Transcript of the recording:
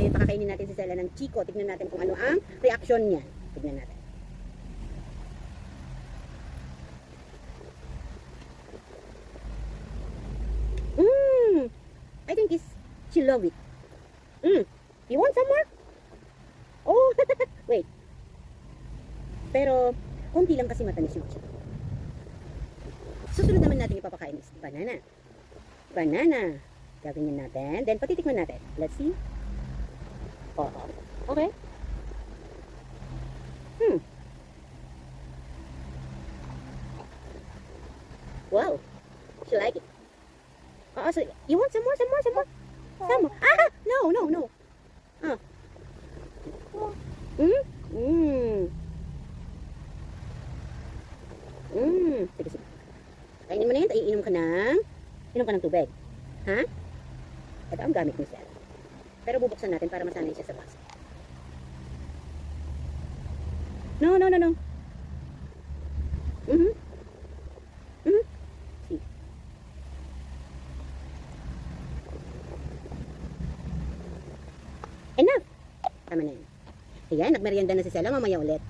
ngayon pakakainin natin si Sela ng chiko. Tignan natin kung ano ang reaction niya. Tignan natin. I think she love it. You want some more? Oh, wait. Pero, konti lang kasi matamis yung chiko. Susunod naman natin ipapakain is banana. Banana. Gagawin natin. Then, patitikman natin. Let's see. Oo. Okay. Wow. She like it. So, you want some more? Some more? Ah! No. Ah. Sige. Kainin mo na yan. Iinom ka ng tubig. Ha? Ito ang gamit ni Sel. Pero bubuksan natin para masanay siya sa basa. No. See. Enough. Tama na yun. Ayan, nagmerienda na si Sela. Mamaya ulit.